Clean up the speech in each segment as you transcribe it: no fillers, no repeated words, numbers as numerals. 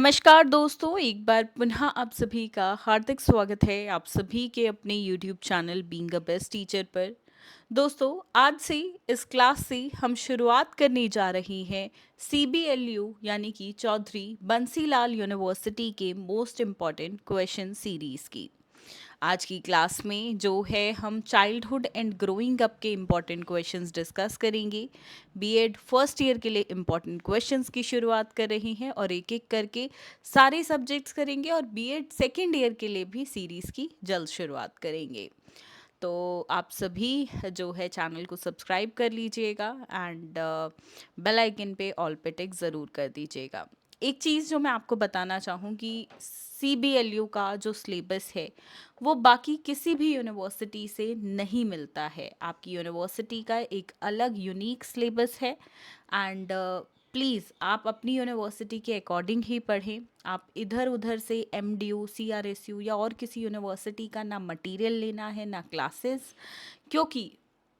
नमस्कार दोस्तों, एक बार पुनः आप सभी का हार्दिक स्वागत है आप सभी के अपने YouTube channel being a best teacher पर। दोस्तों, आज से इस क्लास से हम शुरुआत करने जा रहे हैं CBLU यानी कि चौधरी बंसीलाल यूनिवर्सिटी के मोस्ट इम्पॉर्टेंट क्वेश्चन सीरीज की। आज की क्लास में जो है हम चाइल्डहुड एंड ग्रोइंग अप के इम्पॉर्टेंट क्वेश्चंस डिस्कस करेंगे। बीएड फर्स्ट ईयर के लिए इम्पॉर्टेंट क्वेश्चंस की शुरुआत कर रहे हैं और एक एक करके सारे सब्जेक्ट्स करेंगे और बीएड सेकेंड ईयर के लिए भी सीरीज़ की जल्द शुरुआत करेंगे। तो आप सभी जो है चैनल को सब्सक्राइब कर लीजिएगा एंड बेल आइकन पे ऑल पे टिक ज़रूर कर दीजिएगा। एक चीज़ जो मैं आपको बताना चाहूँ कि CBLU का जो सिलेबस है वो बाकी किसी भी यूनिवर्सिटी से नहीं मिलता है। आपकी यूनिवर्सिटी का एक अलग यूनिक सिलेबस है एंड प्लीज़ आप अपनी यूनिवर्सिटी के अकॉर्डिंग ही पढ़ें। आप इधर उधर से MDU CRSU या और किसी यूनिवर्सिटी का ना मटेरियल लेना है ना क्लासेस, क्योंकि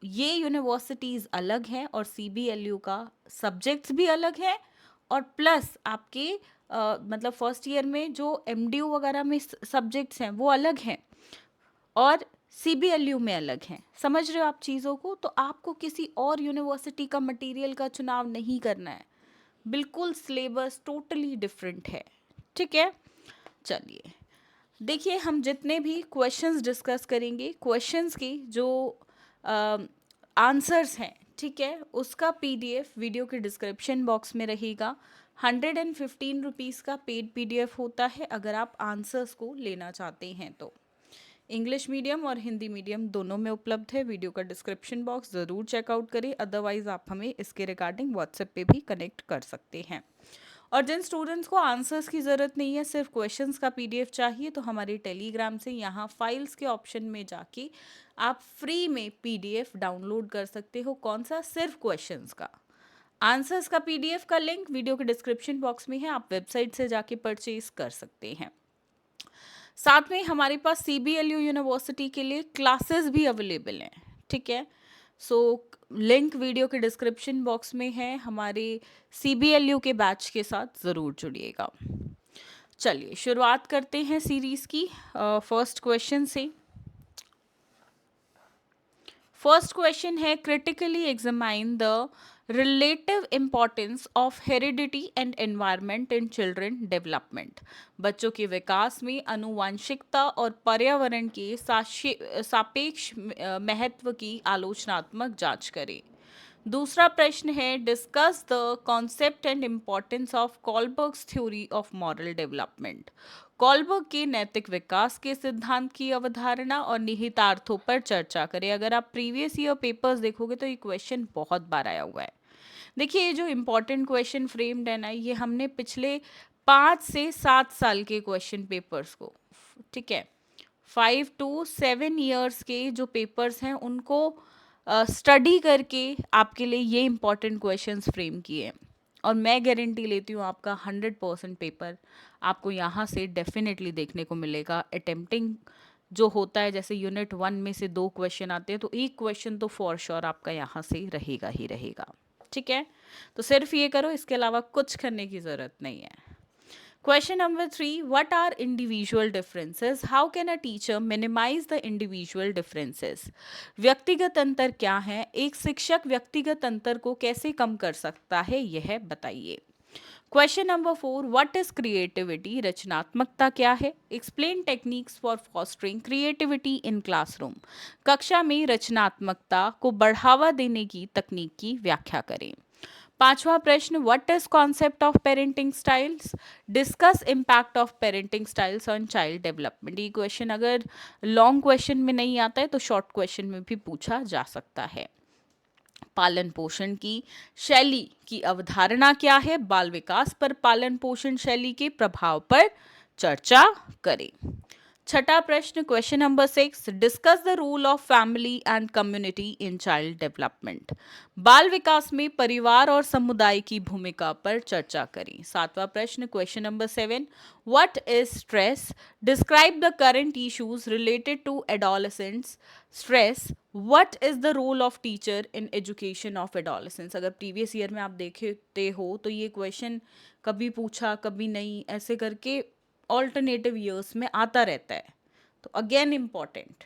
ये यूनिवर्सिटीज़ अलग हैं और CBLU का सब्जेक्ट्स भी अलग है और प्लस आपके मतलब फर्स्ट ईयर में जो MDU वगैरह में सब्जेक्ट्स हैं वो अलग हैं और CBLU में अलग हैं। समझ रहे हो आप चीज़ों को? तो आपको किसी और यूनिवर्सिटी का मटेरियल का चुनाव नहीं करना है। बिल्कुल सिलेबस टोटली डिफरेंट है। ठीक है, चलिए देखिए हम जितने भी क्वेश्चंस डिस्कस करेंगे, क्वेश्चंस की जो आंसर्स हैं, ठीक है, उसका PDF वीडियो के डिस्क्रिप्शन बॉक्स में रहेगा। 115 रुपीज़ का पेड PDF होता है अगर आप आंसर्स को लेना चाहते हैं तो। इंग्लिश मीडियम और हिंदी मीडियम दोनों में उपलब्ध है। वीडियो का डिस्क्रिप्शन बॉक्स ज़रूर चेकआउट करें, अदरवाइज़ आप हमें इसके रिगार्डिंग व्हाट्सएप पे भी कनेक्ट कर सकते हैं। और जिन स्टूडेंट्स को आंसर्स की ज़रूरत नहीं है, सिर्फ क्वेश्चंस का PDF चाहिए, तो हमारे टेलीग्राम से यहाँ फाइल्स के ऑप्शन में जाके आप फ्री में PDF डाउनलोड कर सकते हो। कौन सा? सिर्फ क्वेश्चंस का। आंसर्स का PDF का लिंक वीडियो के डिस्क्रिप्शन बॉक्स में है, आप वेबसाइट से जाके परचेज कर सकते हैं। साथ में हमारे पास CBLU यूनिवर्सिटी के लिए क्लासेस भी अवेलेबल हैं। ठीक है, सो लिंक वीडियो के डिस्क्रिप्शन बॉक्स में है। हमारे CBLU के बैच के साथ ज़रूर जुड़िएगा। चलिए शुरुआत करते हैं सीरीज़ की फर्स्ट क्वेश्चन से। फर्स्ट क्वेश्चन है, critically examine the relative importance of heredity and environment in children development. बच्चों के विकास में आनुवंशिकता और पर्यावरण के सापेक्ष महत्व की आलोचनात्मक जांच करें। दूसरा प्रश्न है, discuss the concept and importance of Kohlberg's theory of moral development. Kohlberg के नैतिक विकास के सिद्धांत की अवधारणा और निहितार्थों पर चर्चा करें। अगर आप प्रीवियस ईयर पेपर्स देखोगे तो ये क्वेश्चन बहुत बार आया हुआ है। देखिए ये जो इम्पोर्टेंट क्वेश्चन फ्रेम्ड है ना, ये हमने पिछले 5 से 7 साल के क्वेश्चन पेपर्स को, ठीक है, 5 to 7 years के जो पेपर्स हैं उनको स्टडी करके आपके लिए ये इम्पोर्टेंट क्वेश्चंस फ्रेम किए हैं। और मैं गारंटी लेती हूँ आपका 100% पेपर आपको यहाँ से डेफिनेटली देखने को मिलेगा। अटेम्प्टिंग जो होता है, जैसे यूनिट 1 में से 2 क्वेश्चन आते हैं तो एक क्वेश्चन तो फॉर श्योर आपका यहाँ से रहेगा ही रहेगा। ठीक है, तो सिर्फ ये करो, इसके अलावा कुछ करने की ज़रूरत नहीं है। Question number 3, what are individual differences? How can a teacher minimize the individual differences? व्यक्तिगत अंतर क्या है? एक शिक्षक व्यक्तिगत अंतर को कैसे कम कर सकता है, यह बताइए। Question number 4, what is creativity? रचनात्मकता क्या है? Explain techniques for fostering creativity in classroom. कक्षा में रचनात्मकता को बढ़ावा देने की तकनीक की व्याख्या करें। पांचवा प्रश्न, what is concept of parenting styles? Discuss impact of parenting styles on child development. ये क्वेश्चन अगर लॉन्ग क्वेश्चन में नहीं आता है तो शॉर्ट क्वेश्चन में भी पूछा जा सकता है। पालन पोषण की शैली की अवधारणा क्या है? बाल विकास पर पालन पोषण शैली के प्रभाव पर चर्चा करें। छठा प्रश्न, question number 6, discuss the role of family and community in child development. बाल विकास में परिवार और समुदाय की भूमिका पर चर्चा करें। सातवां प्रश्न, question number 7, what is stress, describe the current issues related to adolescents stress, what is the role of teacher in education of adolescents. अगर प्रीवियस ईयर में आप देखते हो तो ये क्वेश्चन कभी पूछा कभी नहीं, ऐसे करके ऑल्टरनेटिव ईयर्स में आता रहता है। तो अगेन इम्पॉर्टेंट,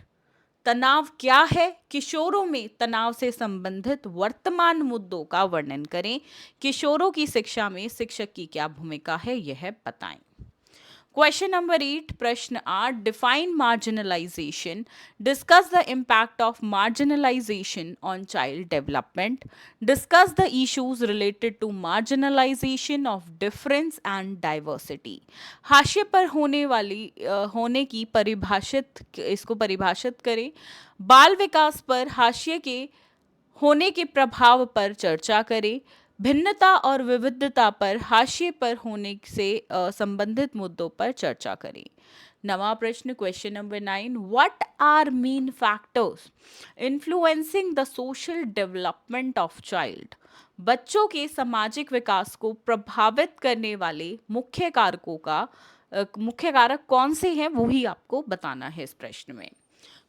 तनाव क्या है, किशोरों में तनाव से संबंधित वर्तमान मुद्दों का वर्णन करें, किशोरों की शिक्षा में शिक्षक की क्या भूमिका है यह बताएं। क्वेश्चन नंबर 8, प्रश्न 8, define marginalisation, discuss the impact of marginalisation on child development, discuss the issues related to marginalisation of difference and diversity. हाशिए पर होने की इसको परिभाषित करें। बाल विकास पर हाशिए के होने के प्रभाव पर चर्चा करें। भिन्नता और विविधता पर हाशिए पर होने से संबंधित मुद्दों पर चर्चा करें। नवा प्रश्न, question number 9, what are main factors influencing the social development of child. बच्चों के सामाजिक विकास को प्रभावित करने वाले मुख्य कारक कौन से हैं, वो ही आपको बताना है इस प्रश्न में।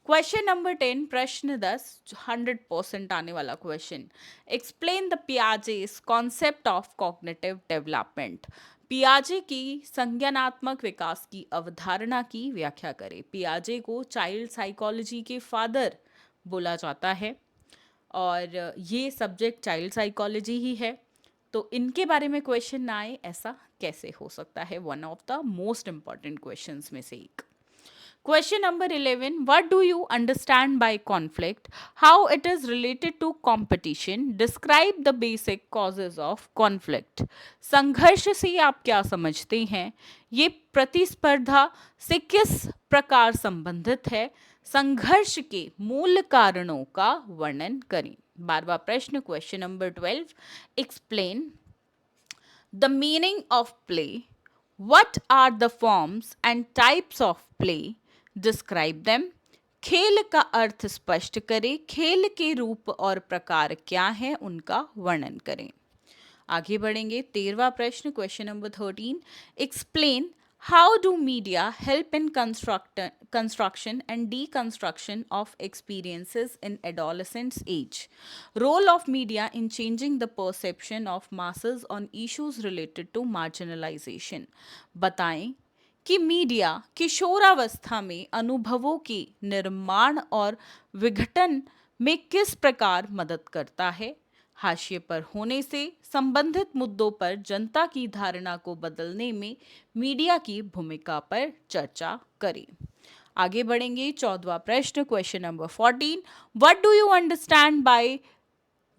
क्वेश्चन नंबर 10, प्रश्न 10, 100% आने वाला question, explain the Piaget's concept of cognitive development. पियाजे की संज्ञानात्मक विकास की अवधारणा की व्याख्या करें। पियाजे को चाइल्ड साइकोलॉजी के फादर बोला जाता है और ये सब्जेक्ट चाइल्ड साइकोलॉजी ही है, तो इनके बारे में क्वेश्चन ना आए ऐसा कैसे हो सकता है, one of the most important questions में से एक। Question number 11, what do you understand by conflict? How it is related to competition? Describe the basic causes of conflict. संघर्ष से आप क्या समझते हैं? ये प्रतिस्पर्धा से किस प्रकार संबंधित है? संघर्ष के मूल कारणों का वर्णन करें। 12वां प्रश्न, question number 12, explain the meaning of play. What are the forms and types of play? Describe them. खेल का अर्थ स्पष्ट करें। खेल के रूप और प्रकार क्या हैं, उनका वर्णन करें। आगे बढ़ेंगे। 13वां प्रश्न, question number 13, explain how do media help in construction and deconstruction of experiences in adolescents age. Role of media in changing the perception of masses on issues related to marginalization. बताएं कि मीडिया किशोरावस्था में अनुभवों के निर्माण और विघटन में किस प्रकार मदद करता है। हाशिए पर होने से संबंधित मुद्दों पर जनता की धारणा को बदलने में मीडिया की भूमिका पर चर्चा करें। आगे बढ़ेंगे। 14वां प्रश्न, question number 14, what do you understand by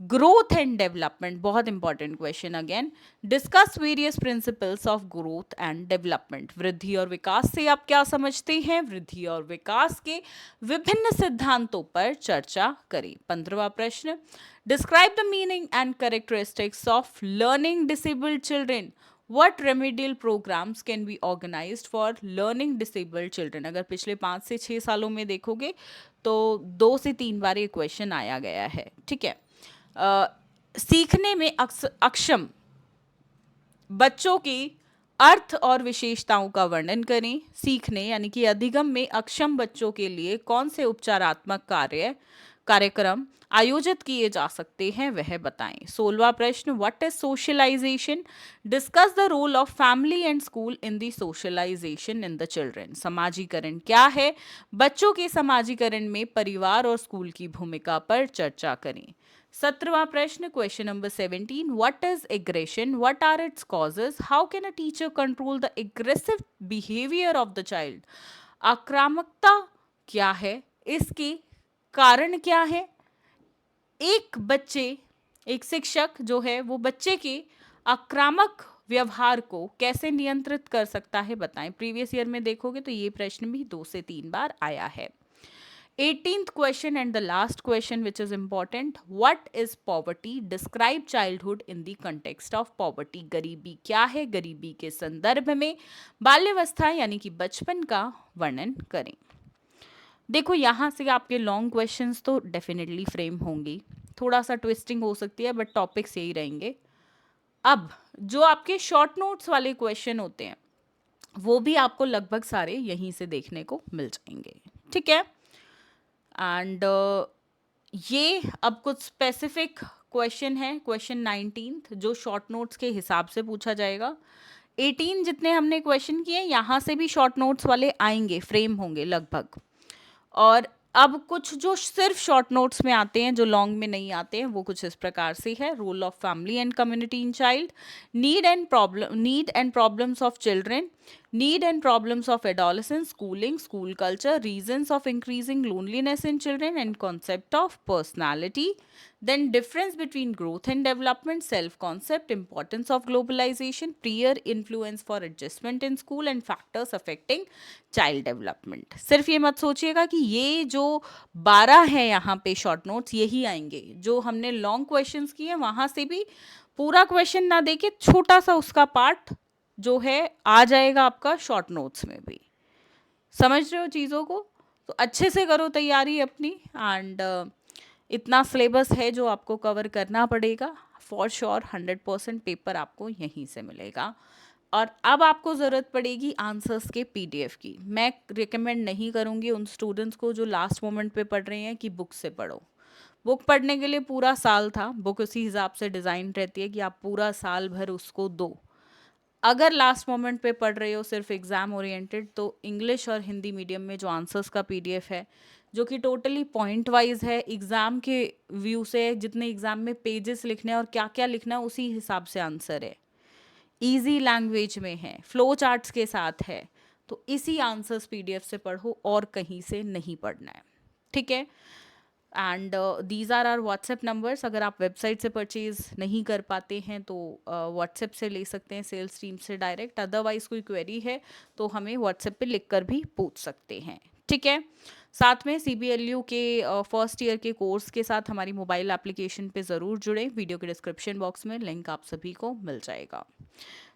growth and development. बहुत important question again. Discuss various principles of growth and development. वृद्धि और विकास से आप क्या समझते हैं? वृद्धि और विकास के विभिन्न सिद्धांतों पर चर्चा करें। 15वां प्रश्न, describe the meaning and characteristics of learning disabled children. What remedial programs can be organized for learning disabled children? अगर पिछले 5 से 6 सालों में देखोगे तो 2 से 3 बार ये क्वेश्चन आया गया है। ठीक है। सीखने में अक्षम बच्चों की अर्थ और विशेषताओं का वर्णन करें। सीखने यानी कि अधिगम में अक्षम बच्चों के लिए कौन से उपचारात्मक कार्यक्रम आयोजित किए जा सकते हैं, वह बताएं। 16वां प्रश्न, what is socialisation. Discuss the role of family and school in the socialisation in the children. समाजीकरण क्या है? बच्चों के समाजीकरण में परिवार और स्कूल की भूमिका पर चर्चा करें। 17वां प्रश्न, question number 17, what is aggression, what are its causes, how can a teacher control the aggressive behaviour of the child. आक्रामकता क्या है, इसके कारण क्या है? एक शिक्षक जो है वो बच्चे के आक्रामक व्यवहार को कैसे नियंत्रित कर सकता है, बताएं। प्रीवियस ईयर में देखोगे तो ये प्रश्न भी 2 से 3 बार आया है। 18th question and the last question which is important, what is poverty? Describe childhood in the context of poverty. गरीबी क्या है? गरीबी के संदर्भ में बाल्यावस्था यानी कि बचपन का वर्णन करें। देखो यहाँ से आपके लॉन्ग क्वेश्चंस तो डेफिनेटली फ्रेम होंगी, थोड़ा सा ट्विस्टिंग हो सकती है बट टॉपिक्स यही रहेंगे। अब जो आपके शॉर्ट नोट्स वाले क्वेश्चन होते हैं वो भी आपको लगभग सारे यहीं से देखने को मिल जाएंगे, ठीक है। एंड ये अब कुछ स्पेसिफिक क्वेश्चन है, क्वेश्चन 19 जो शॉर्ट नोट्स के हिसाब से पूछा जाएगा। 18 जितने हमने क्वेश्चन किए यहाँ से भी शॉर्ट नोट्स वाले आएंगे, फ्रेम होंगे लगभग। और अब कुछ जो सिर्फ शॉर्ट नोट्स में आते हैं, जो लॉन्ग में नहीं आते हैं, वो कुछ इस प्रकार से है। Role of family and community in child, need and problems of children, need and problems of adolescence, schooling, school culture, reasons of increasing loneliness in children and concept of personality, then difference between growth and development, self concept, importance of globalization, peer influence for adjustment in school and factors affecting child development। सिर्फ ये मत सोचिएगा कि ये जो 12 है यहाँ पे शॉर्ट नोट्स यही आएंगे, जो हमने लॉन्ग क्वेश्चंस किए वहां से भी पूरा क्वेश्चन ना देके छोटा सा उसका पार्ट जो है आ जाएगा आपका शॉर्ट नोट्स में भी। समझ रहे हो चीज़ों को? तो अच्छे से करो तैयारी अपनी। एंड इतना सिलेबस है जो आपको कवर करना पड़ेगा फॉर श्योर। 100% पेपर आपको यहीं से मिलेगा। और अब आपको ज़रूरत पड़ेगी आंसर्स के पीडीएफ की। मैं रिकमेंड नहीं करूँगी उन स्टूडेंट्स को जो लास्ट मोमेंट पे पढ़ रहे हैं कि बुक से पढ़ो। बुक पढ़ने के लिए पूरा साल था, बुक उसी हिसाब से डिज़ाइन रहती है कि आप पूरा साल भर उसको दो। अगर लास्ट मोमेंट पे पढ़ रहे हो सिर्फ एग्ज़ाम ओरिएंटेड, तो इंग्लिश और हिंदी मीडियम में जो आंसर्स का पीडीएफ है जो कि टोटली पॉइंट वाइज है, एग्ज़ाम के व्यू से जितने एग्ज़ाम में पेजेस लिखने हैं और क्या क्या लिखना है उसी हिसाब से आंसर है, इजी लैंग्वेज में है, फ्लो चार्ट्स के साथ है। तो इसी आंसर्स पीडीएफ से पढ़ो और कहीं से नहीं पढ़ना है, ठीक है। And these are are WhatsApp numbers. अगर आप वेबसाइट से परचेज नहीं कर पाते हैं तो व्हाट्सएप से ले सकते हैं, सेल्स टीम से डायरेक्ट। अदरवाइज कोई क्वेरी है तो हमें व्हाट्सएप पे लिख कर भी पूछ सकते हैं, ठीक है। साथ में CBLU के फर्स्ट ईयर के कोर्स के साथ हमारी मोबाइल एप्लीकेशन पे ज़रूर जुड़ें। वीडियो के डिस्क्रिप्शन बॉक्स में लिंक आप सभी को मिल जाएगा।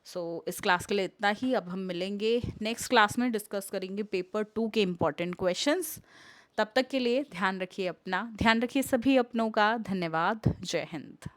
सो इस क्लास के लिए इतना ही। अब हम मिलेंगे नेक्स्ट क्लास में, डिस्कस करेंगे पेपर 2 के इम्पॉर्टेंट क्वेश्चंस। तब तक के लिए ध्यान रखिए अपना, ध्यान रखिए सभी अपनों का। धन्यवाद। जय हिंद।